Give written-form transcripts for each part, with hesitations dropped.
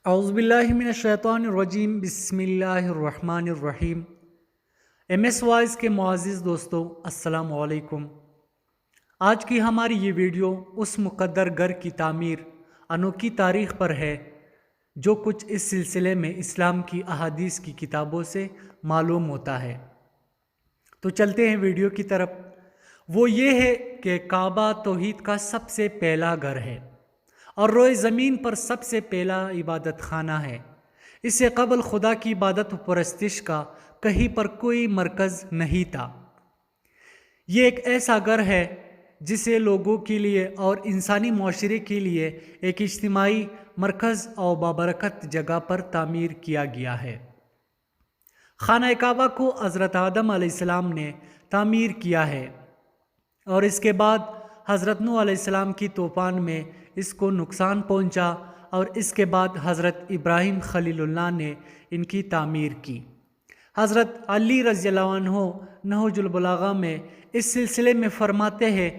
اعوذ باللہ من الشیطان الرجیم، بسم اللہ الرحمن الرحیم۔ ایم ایس وائز کے معزز دوستو، السلام علیکم۔ آج کی ہماری یہ ویڈیو اس مقدر گھر کی تعمیر انوکھی تاریخ پر ہے جو کچھ اس سلسلے میں اسلام کی احادیث کی کتابوں سے معلوم ہوتا ہے۔ تو چلتے ہیں ویڈیو کی طرف۔ وہ یہ ہے کہ کعبہ توحید کا سب سے پہلا گھر ہے اور روئے زمین پر سب سے پہلا عبادت خانہ ہے۔ اس سے قبل خدا کی عبادت و پرستش کا کہیں پر کوئی مرکز نہیں تھا۔ یہ ایک ایسا گھر ہے جسے لوگوں کے لیے اور انسانی معاشرے کے لیے ایک اجتماعی مرکز اور بابرکت جگہ پر تعمیر کیا گیا ہے۔ خانہ کعبہ کو حضرت آدم علیہ السلام نے تعمیر کیا ہے اور اس کے بعد حضرت نوح علیہ السلام کی طوفان میں اس کو نقصان پہنچا اور اس کے بعد حضرت ابراہیم خلیل اللہ نے ان کی تعمیر کی۔ حضرت علی رضی اللہ عنہ نہج البلاغہ میں اس سلسلے میں فرماتے ہیں،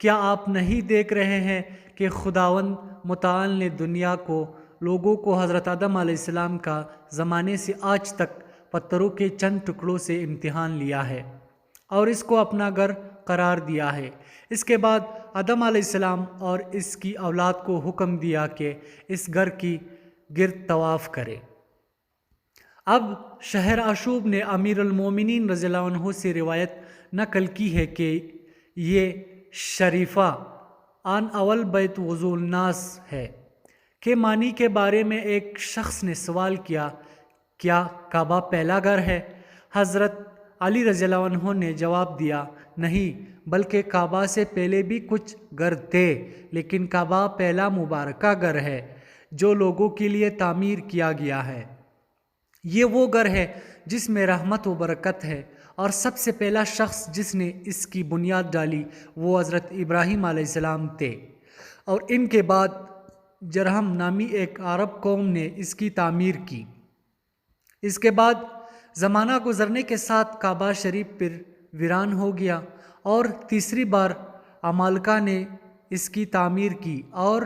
کیا آپ نہیں دیکھ رہے ہیں کہ خداوند متعال نے دنیا کو، لوگوں کو حضرت آدم علیہ السلام کا زمانے سے آج تک پتھروں کے چند ٹکڑوں سے امتحان لیا ہے اور اس کو اپنا گھر قرار دیا ہے۔ اس کے بعد آدم علیہ السلام اور اس کی اولاد کو حکم دیا کہ اس گھر کی گرد طواف کرے۔ اب شہر عاشوب نے امیر المومنین رضی اللہ عنہ سے روایت نقل کی ہے کہ یہ شریفہ آن اول بیت وضوء الناس ہے کہ معنی کے بارے میں ایک شخص نے سوال کیا، کیا کعبہ پہلا گھر ہے؟ حضرت علی رضی اللہ عنہ نے جواب دیا، نہیں، بلکہ کعبہ سے پہلے بھی کچھ گھر تھے، لیکن کعبہ پہلا مبارکہ گھر ہے جو لوگوں کے لیے تعمیر کیا گیا ہے۔ یہ وہ گھر ہے جس میں رحمت و برکت ہے، اور سب سے پہلا شخص جس نے اس کی بنیاد ڈالی وہ حضرت ابراہیم علیہ السلام تھے، اور ان کے بعد جرہم نامی ایک عرب قوم نے اس کی تعمیر کی۔ اس کے بعد زمانہ گزرنے کے ساتھ کعبہ شریف پر ویران ہو گیا اور تیسری بار عمالقہ نے اس کی تعمیر کی اور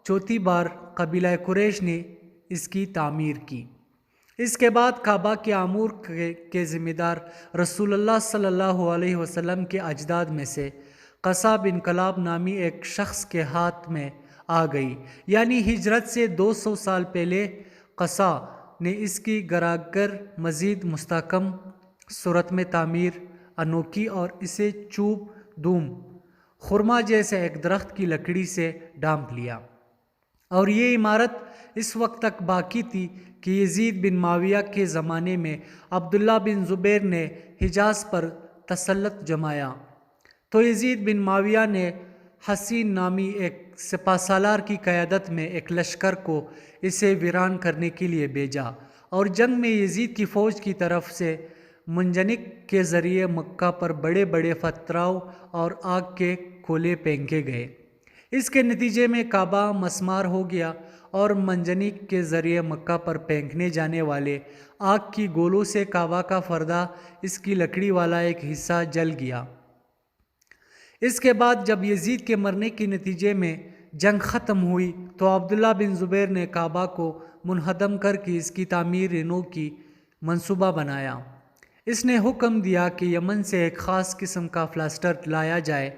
چوتھی بار قبیلہ قریش نے اس کی تعمیر کی۔ اس کے بعد کعبہ کے امور کے ذمہ دار رسول اللہ صلی اللہ علیہ وسلم کے اجداد میں سے قصہ بن کلاب نامی ایک شخص کے ہاتھ میں آ گئی، یعنی ہجرت سے 200 سال پہلے قصہ نے اس کی گراگر مزید مستحکم صورت میں تعمیر انوکھی اور اسے چوب دوم خرما جیسے ایک درخت کی لکڑی سے ڈھانپ لیا، اور یہ عمارت اس وقت تک باقی تھی کہ یزید بن معاویہ کے زمانے میں عبداللہ بن زبیر نے حجاز پر تسلط جمایا تو یزید بن معاویہ نے حسین نامی ایک سپہ سالار کی قیادت میں ایک لشکر کو اسے ویران کرنے کے لیے بھیجا، اور جنگ میں یزید کی فوج کی طرف سے منجنیق کے ذریعے مکہ پر بڑے بڑے پتھراؤ اور آگ کے گولے پھینکے گئے۔ اس کے نتیجے میں کعبہ مسمار ہو گیا اور منجنیق کے ذریعے مکہ پر پھینکنے جانے والے آگ کی گولوں سے کعبہ کا پردہ، اس کی لکڑی والا ایک حصہ جل گیا۔ اس کے بعد جب یزید کے مرنے کے نتیجے میں جنگ ختم ہوئی تو عبداللہ بن زبیر نے کعبہ کو منہدم کر کے اس کی تعمیر نو کی منصوبہ بنایا۔ اس نے حکم دیا کہ یمن سے ایک خاص قسم کا پلاسٹر لایا جائے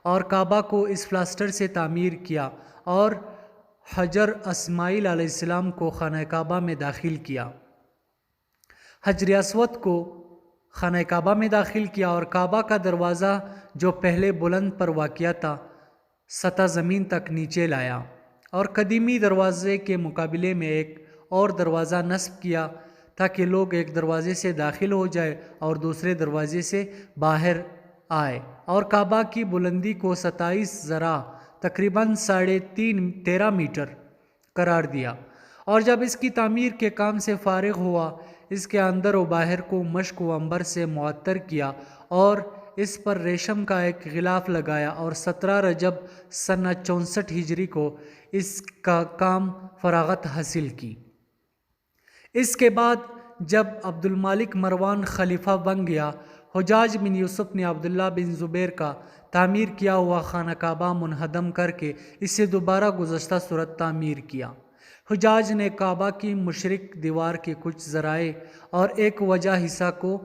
اور کعبہ کو اس پلاسٹر سے تعمیر کیا اور حجر اسماعیل علیہ السلام کو خانہ کعبہ میں داخل کیا۔ حجر اسود کو خانہ کعبہ میں داخل کیا اور کعبہ کا دروازہ جو پہلے بلند پر واقع تھا سطح زمین تک نیچے لایا، اور قدیمی دروازے کے مقابلے میں ایک اور دروازہ نصب کیا تاکہ لوگ ایک دروازے سے داخل ہو جائے اور دوسرے دروازے سے باہر آئے، اور کعبہ کی بلندی کو 27 ذراع تقریباً 13.5 میٹر قرار دیا، اور جب اس کی تعمیر کے کام سے فارغ ہوا اس کے اندر و باہر کو مشک و عنبر سے معطر کیا اور اس پر ریشم کا ایک غلاف لگایا، اور 17 رجب سنہ 64 ہجری کو اس کا کام فراغت حاصل کی۔ اس کے بعد جب عبد الملک مروان خلیفہ بن گیا، حجاج بن یوسف نے عبداللہ بن زبیر کا تعمیر کیا ہوا خانہ کعبہ منہدم کر کے اسے دوبارہ گزشتہ صورت تعمیر کیا۔ حجاج نے کعبہ کی مشرق دیوار کے کچھ ذرائع اور ایک وجہ حصہ کو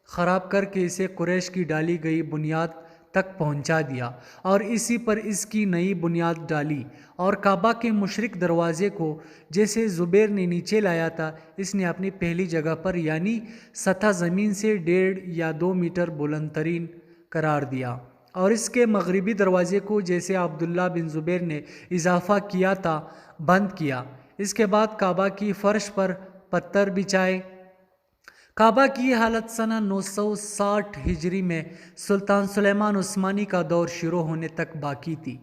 خراب کر کے اسے قریش کی ڈالی گئی بنیاد تک پہنچا دیا اور اسی پر اس کی نئی بنیاد ڈالی، اور کعبہ کے مشرق دروازے کو جیسے زبیر نے نیچے لایا تھا اس نے اپنی پہلی جگہ پر یعنی سطح زمین سے 1.5 یا 2 میٹر بلند ترین قرار دیا، اور اس کے مغربی دروازے کو جیسے عبداللہ بن زبیر نے اضافہ کیا تھا بند کیا۔ اس کے بعد کعبہ کی فرش پر پتھر بچھائے۔ کعبہ کی حالت سنہ 960 ہجری میں سلطان سلیمان عثمانی کا دور شروع ہونے تک باقی تھی۔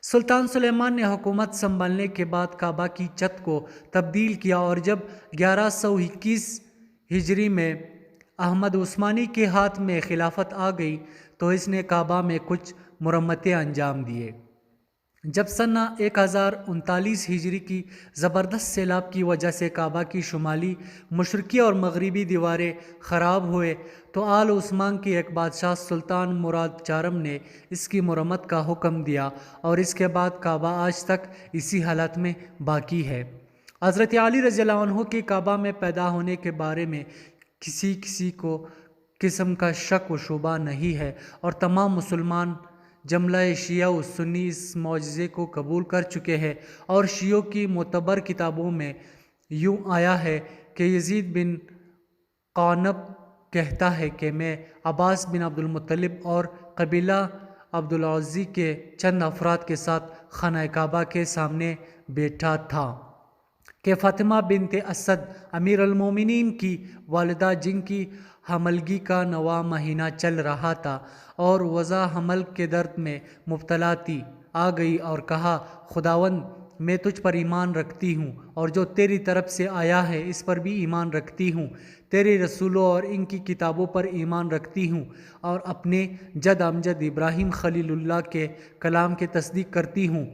سلطان سلیمان نے حکومت سنبھالنے کے بعد کعبہ کی چھت کو تبدیل کیا، اور جب 1121 ہجری میں احمد عثمانی کے ہاتھ میں خلافت آ گئی تو اس نے کعبہ میں کچھ مرمتیں انجام دیے۔ جب سنہ 1039 ہجری کی زبردست سیلاب کی وجہ سے کعبہ کی شمالی، مشرقی اور مغربی دیواریں خراب ہوئے تو آل عثمان کے ایک بادشاہ سلطان مراد چارم نے اس کی مرمت کا حکم دیا، اور اس کے بعد کعبہ آج تک اسی حالت میں باقی ہے۔ حضرت علی رضی اللہ عنہ کے کعبہ میں پیدا ہونے کے بارے میں کسی کو قسم کا شک و شبہ نہیں ہے، اور تمام مسلمان جملہ شیعہ و سنی اس معجزے کو قبول کر چکے ہیں، اور شیعوں کی معتبر کتابوں میں یوں آیا ہے کہ یزید بن قعنب کہتا ہے کہ میں عباس بن عبد المطلب اور قبیلہ عبدالعزی کے چند افراد کے ساتھ خانہ کعبہ کے سامنے بیٹھا تھا کہ فاطمہ بنت اسد امیر المومنین کی والدہ، جن کی حملگی کا 9واں مہینہ چل رہا تھا اور وضع حمل کے درد میں مبتلا تھی، آ گئی اور کہا، خداوند میں تجھ پر ایمان رکھتی ہوں اور جو تیری طرف سے آیا ہے اس پر بھی ایمان رکھتی ہوں، تیرے رسولوں اور ان کی کتابوں پر ایمان رکھتی ہوں، اور اپنے جد امجد ابراہیم خلیل اللہ کے کلام کی تصدیق کرتی ہوں۔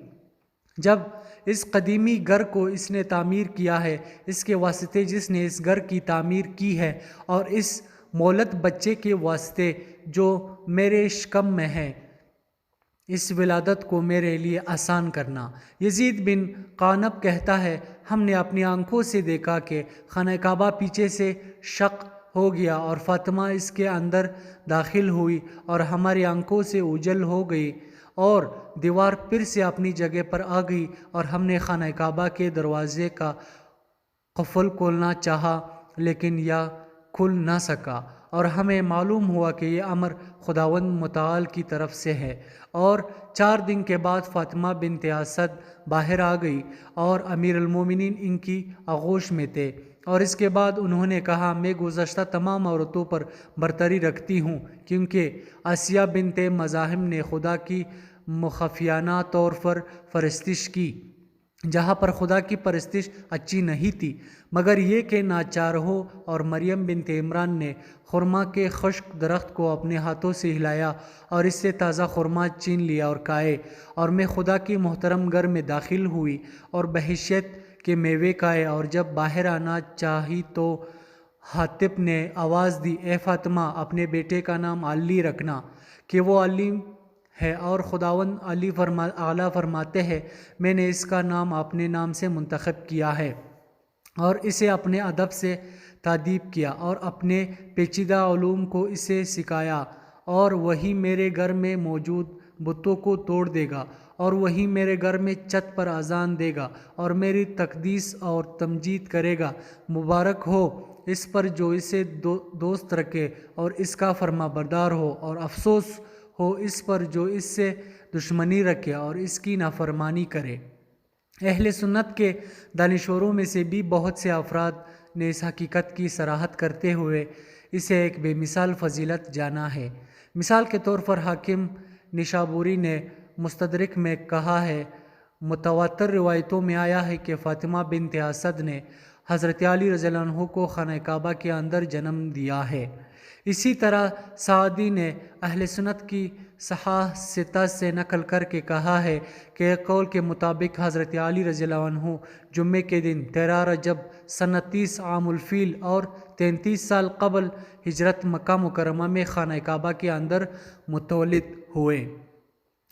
جب اس قدیمی گھر کو اس نے تعمیر کیا ہے، اس کے واسطے جس نے اس گھر کی تعمیر کی ہے، اور اس مولد بچے کے واسطے جو میرے شکم میں ہے، اس ولادت کو میرے لیے آسان کرنا۔ یزید بن قعنب کہتا ہے، ہم نے اپنی آنکھوں سے دیکھا کہ خانہ کعبہ پیچھے سے شق ہو گیا اور فاطمہ اس کے اندر داخل ہوئی اور ہماری آنکھوں سے اوجھل ہو گئی، اور دیوار پھر سے اپنی جگہ پر آ گئی، اور ہم نے خانہ کعبہ کے دروازے کا قفل کھولنا چاہا لیکن یہ کھل نہ سکا، اور ہمیں معلوم ہوا کہ یہ امر خداوند متعال کی طرف سے ہے۔ اور 4 دن کے بعد فاطمہ بنت اسد باہر آ گئی اور امیر المومنین ان کی آغوش میں تھے، اور اس کے بعد انہوں نے کہا، میں گزشتہ تمام عورتوں پر برتری رکھتی ہوں، کیونکہ آسیہ بنت مزاحم نے خدا کی مخفیانہ طور پر پرستش کی، جہاں پر خدا کی پرستش اچھی نہیں تھی، مگر یہ کہ ناچار ہو، اور مریم بنت عمران نے خرما کے خشک درخت کو اپنے ہاتھوں سے ہلایا اور اس سے تازہ خرما چین لیا اور کھائے، اور میں خدا کی محترم گھر میں داخل ہوئی اور بحیثیت کے میوے کھائے، اور جب باہر آنا چاہی تو حاطب نے آواز دی، اے فاطمہ، اپنے بیٹے کا نام علی رکھنا کہ وہ علی ہے، اور خداوند اعلیٰ فرماتے ہیں، میں نے اس کا نام اپنے نام سے منتخب کیا ہے، اور اسے اپنے ادب سے تادیب کیا اور اپنے پیچیدہ علوم کو اسے سکھایا، اور وہی میرے گھر میں موجود بتوں کو توڑ دے گا، اور وہی میرے گھر میں چھت پر اذان دے گا اور میری تقدیس اور تمجید کرے گا۔ مبارک ہو اس پر جو اسے دوست رکھے اور اس کا فرما بردار ہو، اور افسوس ہو اس پر جو اس سے دشمنی رکھے اور اس کی نافرمانی کرے۔ اہل سنت کے دانشوروں میں سے بھی بہت سے افراد نے اس حقیقت کی صراحت کرتے ہوئے اسے ایک بے مثال فضیلت جانا ہے۔ مثال کے طور پر حاکم نشابوری نے مستدرک میں کہا ہے، متواتر روایتوں میں آیا ہے کہ فاطمہ بنت اسد نے حضرت علی رضی اللہ عنہ کو خانہ کعبہ کے اندر جنم دیا ہے۔ اسی طرح سعدی نے اہل سنت کی صحاح ستہ سے نقل کر کے کہا ہے کہ ایک قول کے مطابق حضرت علی رضی اللہ عنہ جمعے کے دن 13 رجب سنہ 30 عام الفیل اور 33 سال قبل ہجرت مکہ مکرمہ میں خانہ کعبہ کے اندر متولد ہوئے،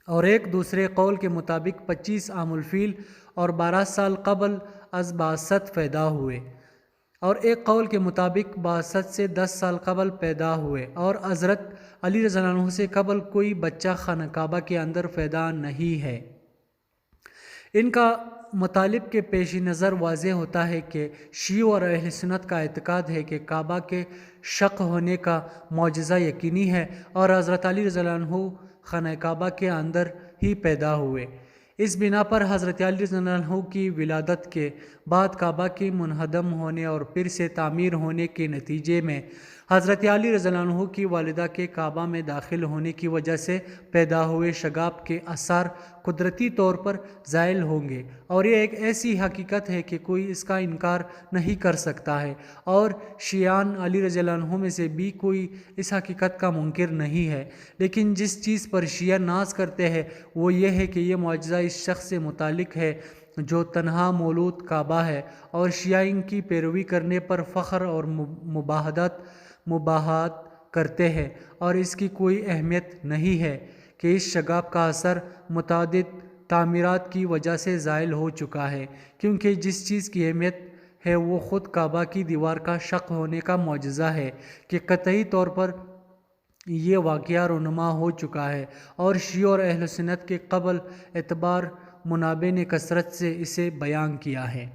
اور ایک دوسرے قول کے مطابق 25 عام الفیل اور 12 سال قبل از بعثت پیدا ہوئے، اور ایک قول کے مطابق بعثت سے 10 سال قبل پیدا ہوئے، اور حضرت علی رضی اللہ عنہ سے قبل کوئی بچہ خانہ کعبہ کے اندر پیدا نہیں ہے۔ ان کا مطالب کے پیش نظر واضح ہوتا ہے کہ شیعہ اور اہل سنت کا اعتقاد ہے کہ کعبہ کے شق ہونے کا معجزہ یقینی ہے، اور حضرت علی رضی اللہ عنہ خانہ کعبہ کے اندر ہی پیدا ہوئے۔ اس بنا پر حضرت علی رضی اللہ عنہ کی ولادت کے بعد کعبہ کے منہدم ہونے اور پھر سے تعمیر ہونے کے نتیجے میں حضرت علی رضی اللہ عنہ کی والدہ کے کعبہ میں داخل ہونے کی وجہ سے پیدا ہوئے شگاف کے آثار قدرتی طور پر زائل ہوں گے، اور یہ ایک ایسی حقیقت ہے کہ کوئی اس کا انکار نہیں کر سکتا ہے، اور شیعان علی رضی اللہ عنہ میں سے بھی کوئی اس حقیقت کا منکر نہیں ہے۔ لیکن جس چیز پر شیعہ ناز کرتے ہیں وہ یہ ہے کہ یہ معجزہ اس شخص سے متعلق ہے جو تنہا مولود کعبہ ہے، اور شیعہ ان کی پیروی کرنے پر فخر اور مباحات کرتے ہیں، اور اس کی کوئی اہمیت نہیں ہے کہ اس شگاف کا اثر متعدد تعمیرات کی وجہ سے زائل ہو چکا ہے، کیونکہ جس چیز کی اہمیت ہے وہ خود کعبہ کی دیوار کا شق ہونے کا معجزہ ہے کہ قطعی طور پر یہ واقعہ رونما ہو چکا ہے، اور شیعہ اور اہل سنت کے قبل اعتبار منابع نے کثرت سے اسے بیان کیا ہے۔